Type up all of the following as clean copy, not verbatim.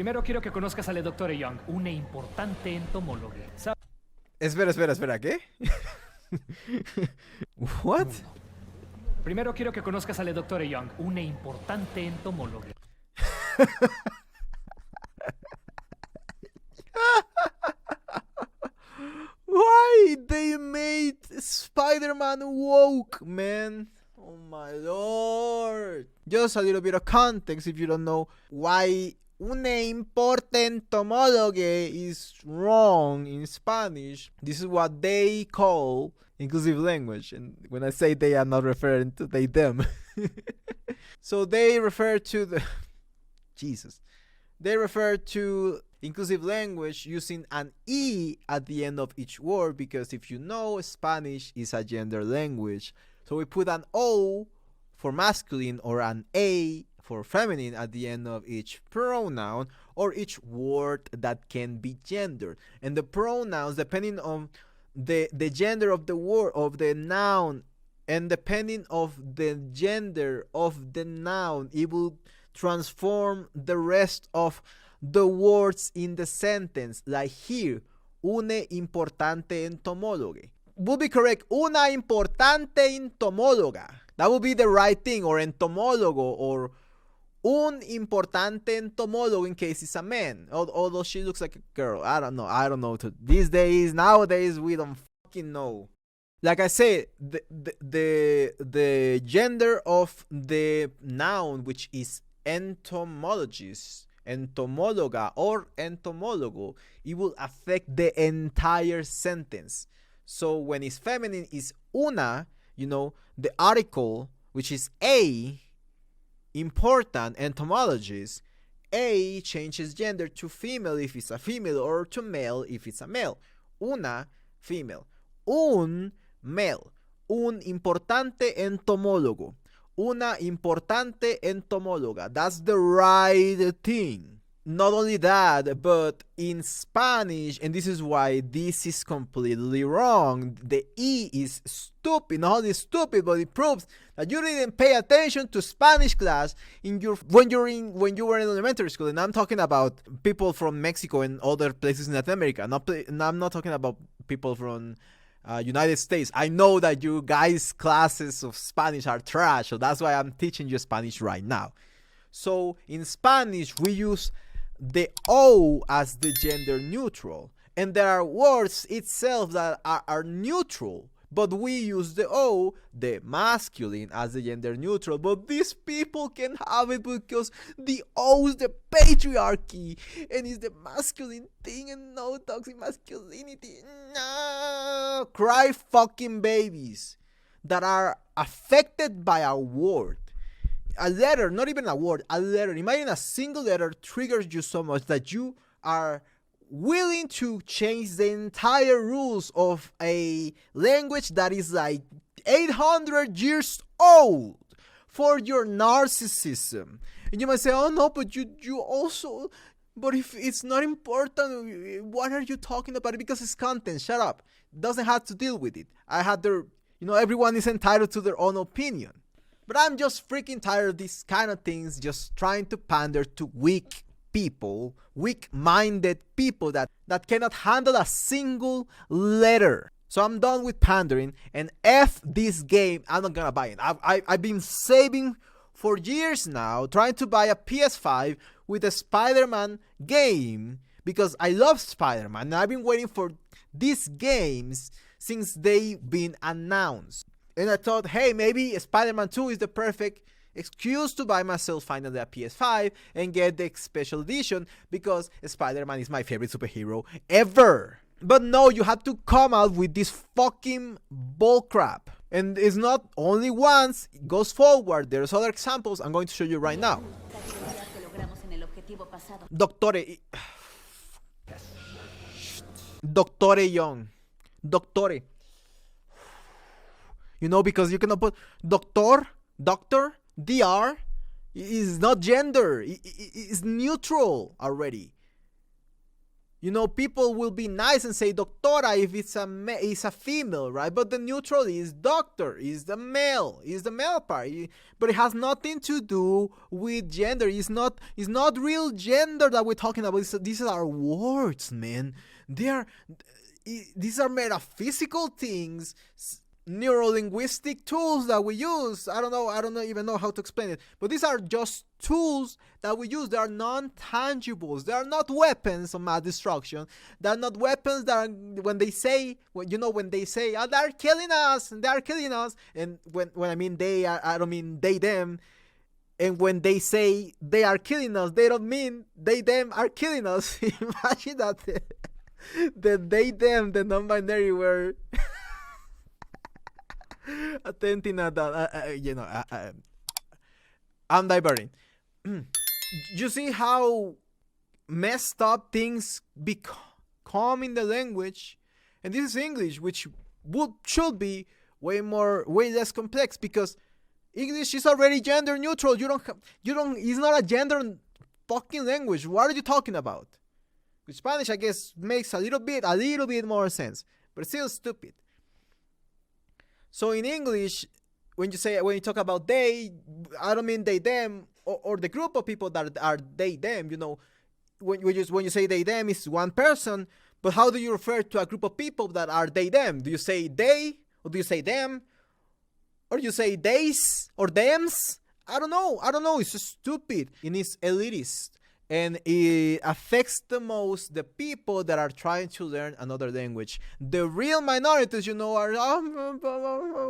Primero quiero que conozcas alle dottore Young, una importante entomóloga. Espera, ¿qué? What? Primero quiero que conozcas alle dottore Young, una importante entomóloga. Why they made Spider-Man woke, man? Oh my lord. Just a little bit of context if you don't know why una importante entomóloga is wrong in Spanish. This is what they call inclusive language. And when I say they, I'm not referring to they, them. So they refer to the... Jesus. They refer to inclusive language using an E at the end of each word, because if you know, Spanish is a gender language. So we put an O for masculine or an A for feminine at the end of each pronoun or each word that can be gendered. And the pronouns, depending on the gender of the word, of the noun, and depending of the gender of the noun, it will transform the rest of the words in the sentence. Like here, una importante entomóloga would be correct. Una importante entomóloga. That would be the right thing. Or entomólogo, or un importante entomólogo in case it's a man. Although she looks like a girl. I don't know. Nowadays, we don't fucking know. Like I said, the gender of the noun, which is entomologist, entomóloga, or entomólogo, it will affect the entire sentence. So when it's feminine, is una, the article, which is a, important entomologist, a changes gender to female if it's a female, or to male if it's a male. Una, female. Un, male. Un importante entomólogo. Una importante entomóloga. That's the right thing. Not only that, but in Spanish, and this is why this is completely wrong, the E is stupid. Not only stupid, but it proves that you didn't pay attention to Spanish class when you were in elementary school. And I'm talking about people from Mexico and other places in Latin America. I'm not talking about people from United States. I know that you guys' classes of Spanish are trash, so that's why I'm teaching you Spanish right now. So in Spanish, we use the O as the gender neutral, and there are words itself that are neutral, but we use the O, the masculine, as the gender neutral. But these people can have it because the O is the patriarchy and it's the masculine thing, and no toxic masculinity. No, cry fucking babies that are affected by a word. A letter, not even a word, a letter. Imagine a single letter triggers you so much that you are willing to change the entire rules of a language that is like 800 years old for your narcissism. And you might say, oh no, but you also, but if it's not important, what are you talking about? Because it's content. Shut up. Doesn't have to deal with it. Everyone is entitled to their own opinion. But I'm just freaking tired of these kind of things, just trying to pander to weak people, weak-minded people that cannot handle a single letter. So I'm done with pandering, and F this game, I'm not gonna buy it. I've been saving for years now, trying to buy a PS5 with a Spider-Man game, because I love Spider-Man, and I've been waiting for these games since they've been announced. And I thought, hey, maybe Spider-Man 2 is the perfect excuse to buy myself finally a PS5 and get the special edition, because Spider-Man is my favorite superhero ever. But no, you have to come out with this fucking bullcrap. And it's not only once, it goes forward. There's other examples I'm going to show you right now. Doctore Young. Doctore. Because you cannot put doctor, dr, is not gender. It's neutral already. You know, people will be nice and say doctora if it's a female, right? But the neutral is doctor, is the male part. But it has nothing to do with gender. It's not real gender that we're talking about. These are words, man. These are metaphysical things, neuro-linguistic tools that we use. I don't even know how to explain it, but these are just tools that we use. They are non-tangibles. They are not weapons of mass destruction. They are not weapons that are, when they say, oh, they're killing us, and when I mean they, I don't mean they, them. And when they say they are killing us, they don't mean they, them are killing us. Imagine that the they, them, the non-binary were attempting at that. I'm diverting. You see how messed up things become in the language, and this is English, which should be way less complex, because English is already gender neutral. It's not a gender fucking language. What are you talking about? With Spanish, I guess, makes a little bit more sense, but it's still stupid. So in English, when you talk about they, I don't mean they, them, or the group of people that are they, them. You know, when you say they, them, it's one person. But how do you refer to a group of people that are they, them? Do you say they, or do you say them, or do you say theys or thems? I don't know. It's just stupid, and it's elitist, and it affects the most the people that are trying to learn another language. The real minorities, are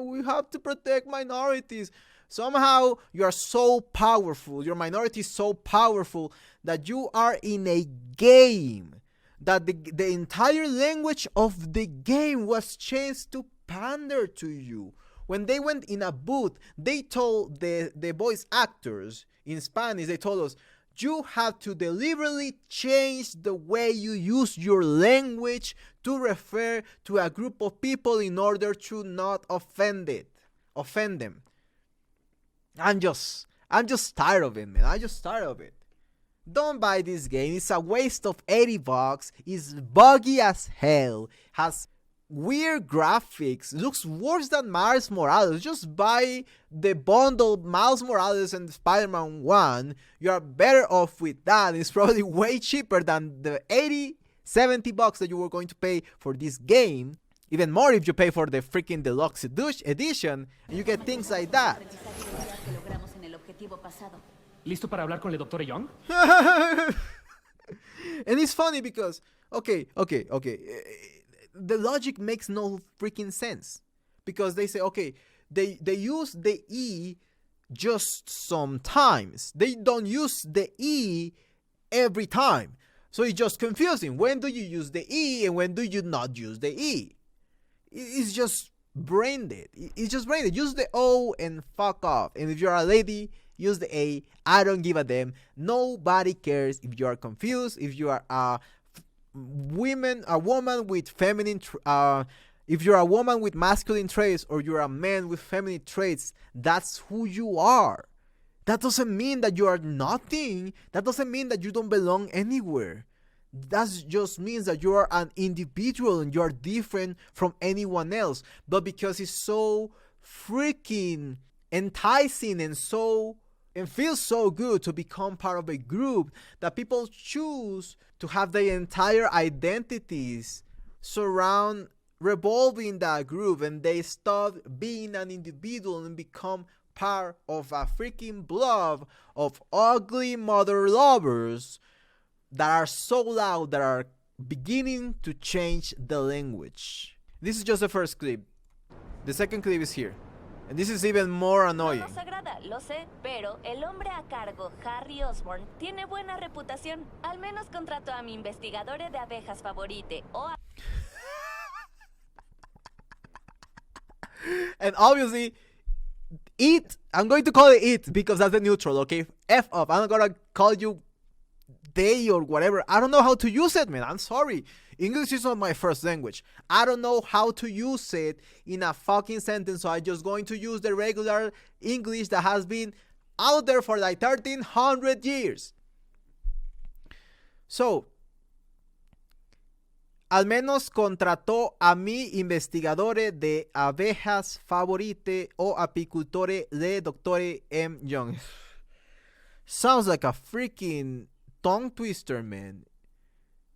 we have to protect minorities. Somehow you are so powerful, your minority is so powerful that you are in a game, that the entire language of the game was changed to pander to you. When they went in a booth, they told the voice actors in Spanish, they told us, you have to deliberately change the way you use your language to refer to a group of people in order to not offend them. I'm just tired of it, man. I'm just tired of it. Don't buy this game. It's a waste of $80. It's buggy as hell. Has weird graphics. Looks worse than Miles Morales. Just buy the bundle Miles Morales and Spider-Man 1. You are better off with that. It's probably way cheaper than the $70 that you were going to pay for this game. Even more if you pay for the freaking deluxe edition, and you get things like that. ¿Listo para hablar con la doctora Young? And it's funny because, okay. The logic makes no freaking sense. Because they say, okay, they use the E just sometimes. They don't use the E every time. So it's just confusing. When do you use the E and when do you not use the E? It's just brain dead. It's just brain dead. Use the O and fuck off. And if you're a lady, use the A. I don't give a damn. Nobody cares if you are confused. If you are a woman with feminine, if you're a woman with masculine traits, or you're a man with feminine traits, that's who you are. That doesn't mean that you are nothing. That doesn't mean that you don't belong anywhere. That just means that you are an individual and you are different from anyone else. But because it's so freaking enticing and feels so good to become part of a group, that people choose to have their entire identities revolving that group, and they stop being an individual and become part of a freaking blob of ugly mother lovers that are so loud that are beginning to change the language. This is just the first clip. The second clip is here. And this is even more annoying. No nos agrada, lo sé, pero el hombre a cargo, Harry Osborn, tiene buena reputación. Al menos contrató a mi investigadora de abejas favorite. And obviously, I'm going to call it it because that's the neutral, okay? F up. I'm not gonna call you they or whatever. I don't know how to use it, man. I'm sorry. English is not my first language. I don't know how to use it in a fucking sentence, so I'm just going to use the regular English that has been out there for like 1300 years. So, Al menos contrató a mi investigadore de abejas favorite o apicultore de Dr. M. Young. Sounds like a freaking tongue twister, man.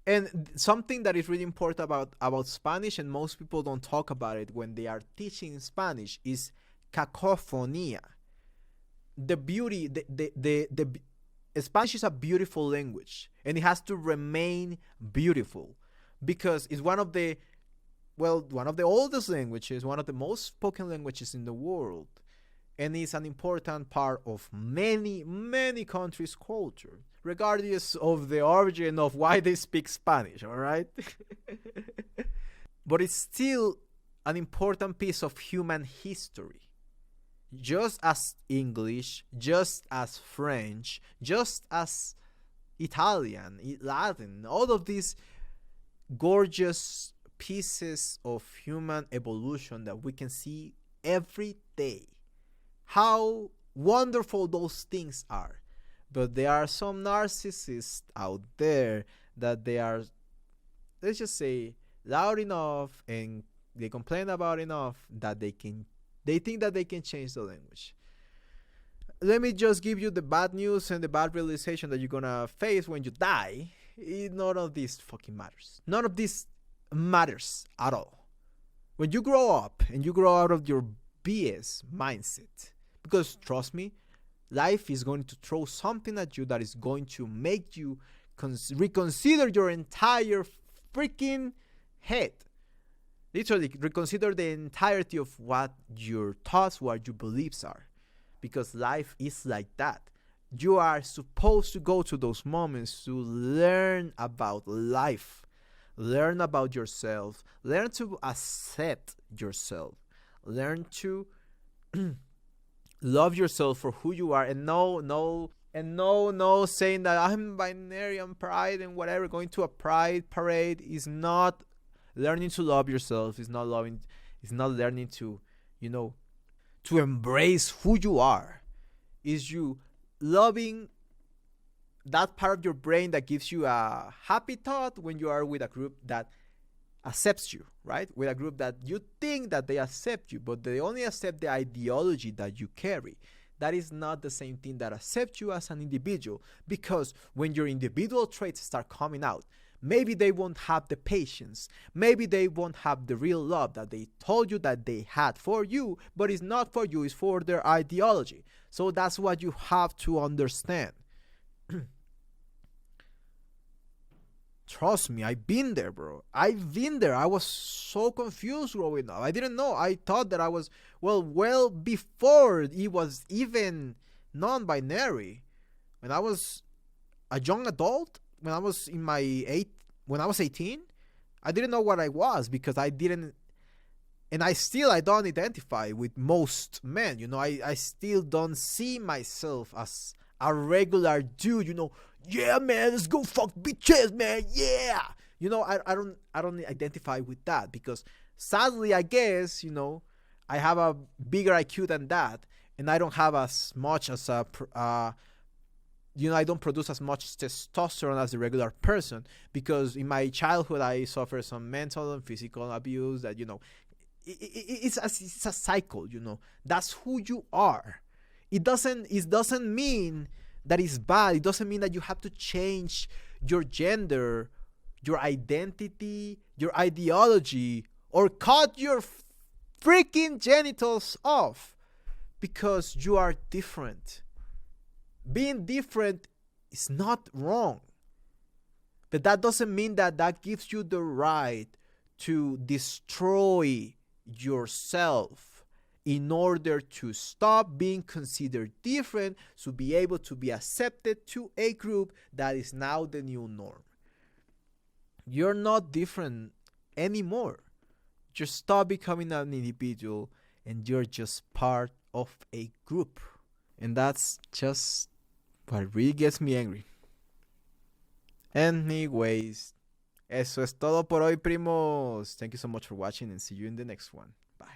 And something that is really important about Spanish, and most people don't talk about it when they are teaching Spanish, is cacophonia. The beauty, the Spanish is a beautiful language, and it has to remain beautiful because it's one of the oldest languages, one of the most spoken languages in the world, and it's an important part of many countries' culture, regardless of the origin of why they speak Spanish, all right? But it's still an important piece of human history. Just as English, just as French, just as Italian, Latin, all of these gorgeous pieces of human evolution that we can see every day. How wonderful those things are. But there are some narcissists out there that they are, let's just say, loud enough and they complain about enough that they think that they can change the language. Let me just give you the bad news and the bad realization that you're gonna face when you die. None of this fucking matters. None of this matters at all. When you grow up and you grow out of your BS mindset, because trust me, life is going to throw something at you that is going to make you reconsider your entire freaking head. Literally, reconsider the entirety of what your thoughts, what your beliefs are. Because life is like that. You are supposed to go to those moments to learn about life. Learn about yourself. Learn to accept yourself. Learn to love yourself for who you are. And no saying that I'm binary, I'm pride and whatever. Going to a pride parade is not learning to love yourself. It's not learning to, to embrace who you are. Is you loving that part of your brain that gives you a happy thought when you are with a group that accepts you, right? With a group that you think that they accept you, but they only accept the ideology that you carry. That is not the same thing that accepts you as an individual, because when your individual traits start coming out, maybe they won't have the patience. Maybe they won't have the real love that they told you that they had for you, but it's not for you, it's for their ideology. So that's what you have to understand. Trust me, I've been there, bro. I've been there. I was so confused growing up. I didn't know. I thought that I was, well before it was even non-binary. When I was a young adult, when I was when I was 18, I didn't know what I was because I didn't, and I don't identify with most men. I still don't see myself as a regular dude. Yeah, man, let's go fuck bitches, man. Yeah, I don't identify with that because sadly, I guess I have a bigger IQ than that, and I don't have as much as I don't produce as much testosterone as a regular person because in my childhood I suffered some mental and physical abuse that, it's a cycle, That's who you are. It doesn't mean that it's bad. It doesn't mean that you have to change your gender, your identity, your ideology, or cut your freaking genitals off because you are different. Being different is not wrong. But that doesn't mean that gives you the right to destroy yourself in order to stop being considered different, to be able to be accepted to a group that is now the new norm. You're not different anymore. Just stop becoming an individual and you're just part of a group. And that's just what really gets me angry. Anyways, eso es todo por hoy, primos. Thank you so much for watching and see you in the next one. Bye.